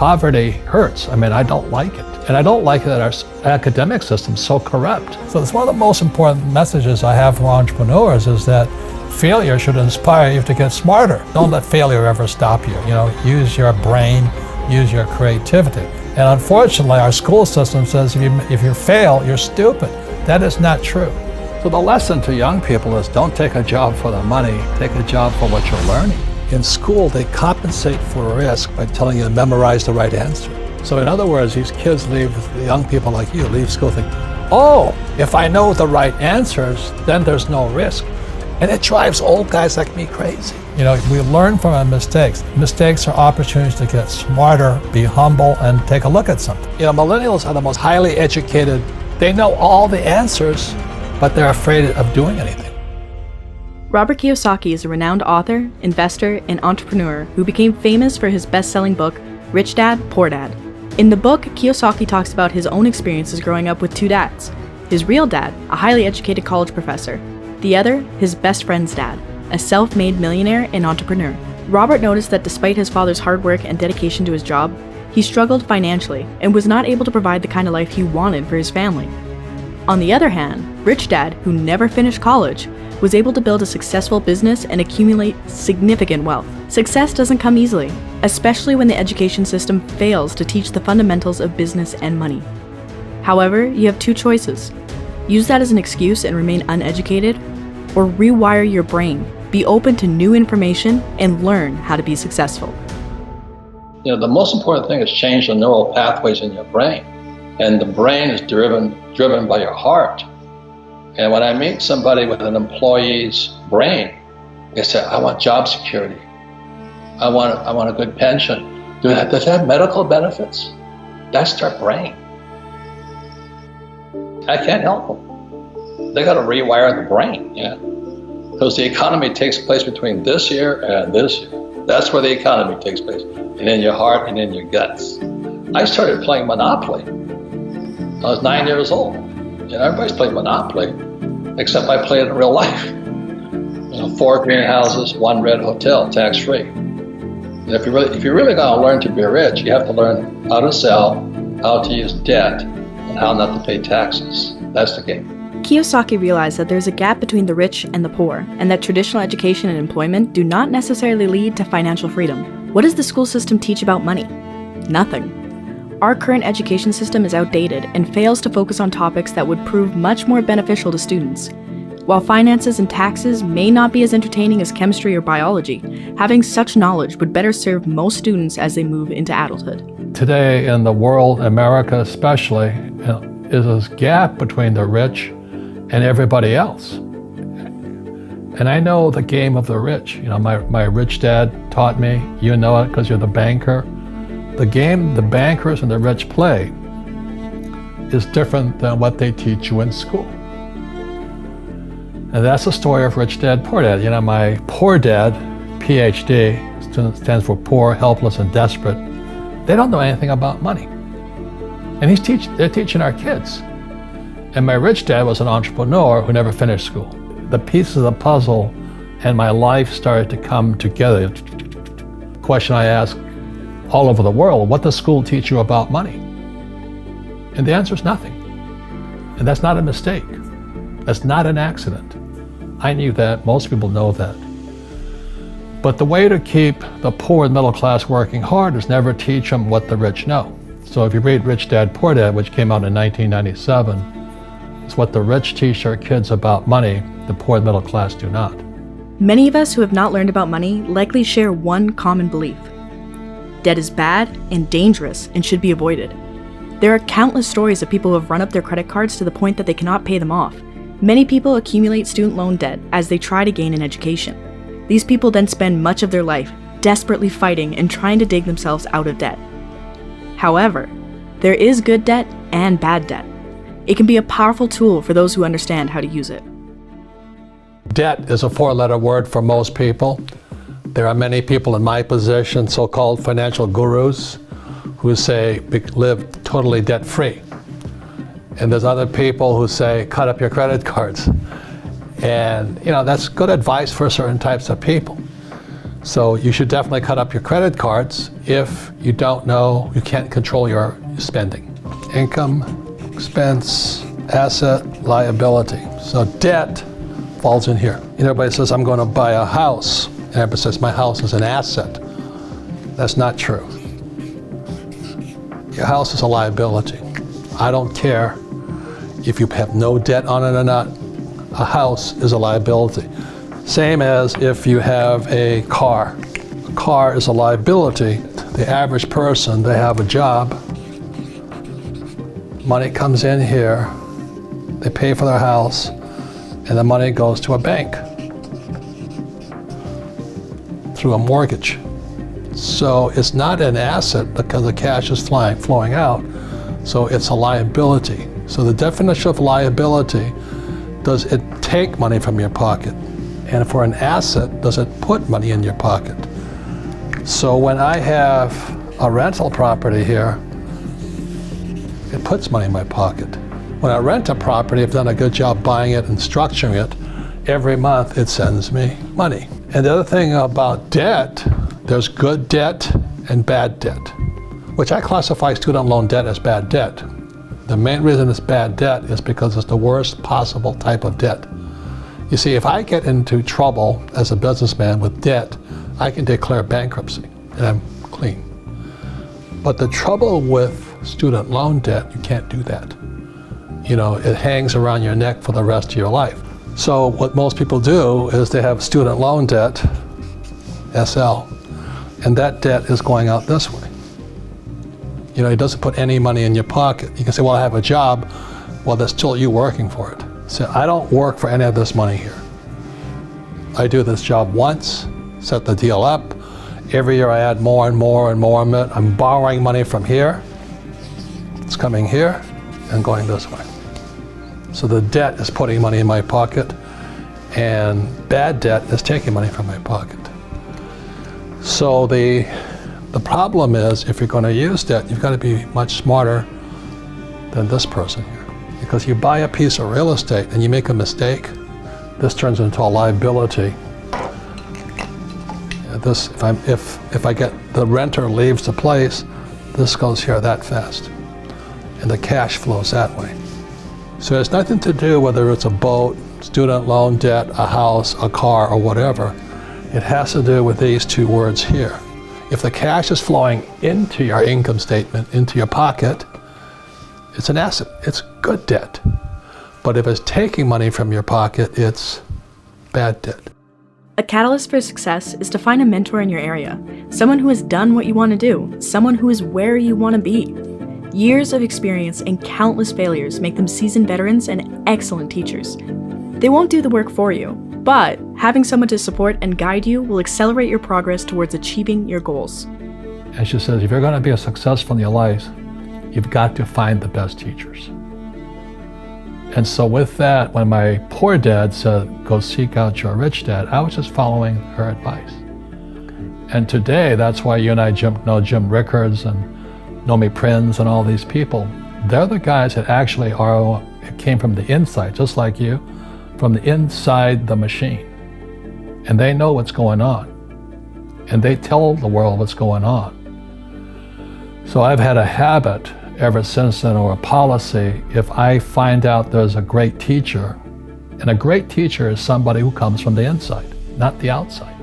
poverty hurts. I mean, I don't like it. And I don't like that our academic system's so corrupt. So it's one of the most important messages I have for entrepreneurs is that failure should inspire you to get smarter. Don't let failure ever stop you. Use your brain, use your creativity. And unfortunately, our school system says if you fail, you're stupid. That is not true. So the lesson to young people is don't take a job for the money, take a job for what you're learning. In school, they compensate for risk by telling you to memorize the right answer. So in other words, these kids leave, young people like you, leave school thinking, oh, if I know the right answers, then there's no risk. And it drives old guys like me crazy. We learn from our mistakes. Mistakes are opportunities to get smarter, be humble, and take a look at something. Millennials are the most highly educated. They know all the answers, but they're afraid of doing anything. Robert Kiyosaki is a renowned author, investor, and entrepreneur who became famous for his best-selling book, Rich Dad, Poor Dad. In the book, Kiyosaki talks about his own experiences growing up with two dads. His real dad, a highly educated college professor. The other, his best friend's dad, a self-made millionaire and entrepreneur. Robert noticed that despite his father's hard work and dedication to his job, he struggled financially and was not able to provide the kind of life he wanted for his family. On the other hand, Rich Dad, who never finished college, was able to build a successful business and accumulate significant wealth. Success doesn't come easily, especially when the education system fails to teach the fundamentals of business and money. However, you have two choices. Use that as an excuse and remain uneducated, or rewire your brain, be open to new information, and learn how to be successful. The most important thing is change the neural pathways in your brain. And the brain is driven by your heart. And when I meet somebody with an employee's brain, they say, I want job security. I want a good pension. Does it have medical benefits? That's their brain. I can't help them. They got to rewire the brain, because the economy takes place between this year and this year. That's where the economy takes place, and in your heart and in your guts. I started playing Monopoly. I was 9 years old. Everybody's playing Monopoly, except I play it in real life. 4 greenhouses, 1 red hotel, tax-free. And if you're really going to learn to be rich, you have to learn how to sell, how to use debt, and how not to pay taxes. That's the game. Kiyosaki realized that there's a gap between the rich and the poor, and that traditional education and employment do not necessarily lead to financial freedom. What does the school system teach about money? Nothing. Our current education system is outdated and fails to focus on topics that would prove much more beneficial to students. While finances and taxes may not be as entertaining as chemistry or biology, having such knowledge would better serve most students as they move into adulthood. Today in the world, America especially, is this gap between the rich and everybody else. And I know the game of the rich. My rich dad taught me, you know it because you're the banker. The game the bankers and the rich play is different than what they teach you in school. And that's the story of Rich Dad, Poor Dad. My poor dad, PhD, stands for poor, helpless, and desperate. They don't know anything about money. And they're teaching our kids. And my rich dad was an entrepreneur who never finished school. The pieces of the puzzle and my life started to come together. The question I ask all over the world, what does school teach you about money? And the answer is nothing. And that's not a mistake. That's not an accident. I knew that, most people know that. But the way to keep the poor and middle class working hard is never teach them what the rich know. So if you read Rich Dad, Poor Dad, which came out in 1997, it's what the rich teach their kids about money, the poor and middle class do not. Many of us who have not learned about money likely share one common belief. Debt is bad and dangerous and should be avoided. There are countless stories of people who have run up their credit cards to the point that they cannot pay them off. Many people accumulate student loan debt as they try to gain an education. These people then spend much of their life desperately fighting and trying to dig themselves out of debt. However, there is good debt and bad debt. It can be a powerful tool for those who understand how to use it. Debt is a 4-letter word for most people. There are many people in my position, so-called financial gurus, who say live totally debt-free. And there's other people who say cut up your credit cards. And that's good advice for certain types of people. So you should definitely cut up your credit cards if you don't know, you can't control your spending. Income, expense, asset, liability. So debt falls in here. Everybody says, I'm going to buy a house. And everybody says, my house is an asset. That's not true. Your house is a liability. I don't care if you have no debt on it or not. A house is a liability. Same as if you have a car. A car is a liability. The average person, they have a job. Money comes in here. They pay for their house, and the money goes to a bank through a mortgage. So it's not an asset because the cash is flowing out. So it's a liability. So the definition of liability, does it take money from your pocket? And for an asset, does it put money in your pocket? So when I have a rental property here, it puts money in my pocket. When I rent a property, I've done a good job buying it and structuring it. Every month it sends me money. And the other thing about debt, there's good debt and bad debt, which I classify student loan debt as bad debt. The main reason it's bad debt is because it's the worst possible type of debt. You see, if I get into trouble as a businessman with debt, I can declare bankruptcy and I'm clean. But the trouble with student loan debt, you can't do that. It hangs around your neck for the rest of your life. So what most people do is they have student loan debt, SL, and that debt is going out this way. It doesn't put any money in your pocket. You can say, well, I have a job. Well, that's still you working for it. So I don't work for any of this money here. I do this job once, set the deal up. Every year I add more and more and more of it. I'm borrowing money from here. It's coming here and going this way. So the debt is putting money in my pocket, and bad debt is taking money from my pocket. So the problem is, if you're going to use debt, you've got to be much smarter than this person here. Because you buy a piece of real estate and you make a mistake, this turns into a liability. If I get the renter leaves the place, this goes here that fast, and the cash flows that way. So it's nothing to do whether it's a boat, student loan debt, a house, a car, or whatever. It has to do with these two words here. If the cash is flowing into your income statement, into your pocket, it's an asset. It's good debt. But if it's taking money from your pocket, it's bad debt. A catalyst for success is to find a mentor in your area, someone who has done what you want to do, someone who is where you want to be. Years of experience and countless failures make them seasoned veterans and excellent teachers. They won't do the work for you, but having someone to support and guide you will accelerate your progress towards achieving your goals. And she says, if you're going to be successful in your life, you've got to find the best teachers. And so with that, when my poor dad said, go seek out your rich dad, I was just following her advice. And today, that's why you and I know Jim Rickards and Nomi Prinz and all these people. They're the guys that actually came from the inside, just like you, from the inside the machine. And they know what's going on. And they tell the world what's going on. So I've had a habit ever since then, or a policy, if I find out there's a great teacher, and a great teacher is somebody who comes from the inside, not the outside.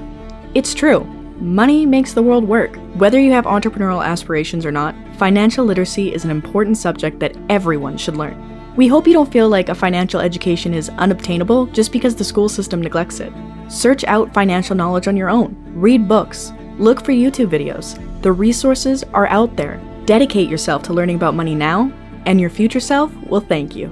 It's true. Money makes the world work. Whether you have entrepreneurial aspirations or not, financial literacy is an important subject that everyone should learn. We hope you don't feel like a financial education is unobtainable just because the school system neglects it. Search out financial knowledge on your own. Read books. Look for YouTube videos. The resources are out there. Dedicate yourself to learning about money now, and your future self will thank you.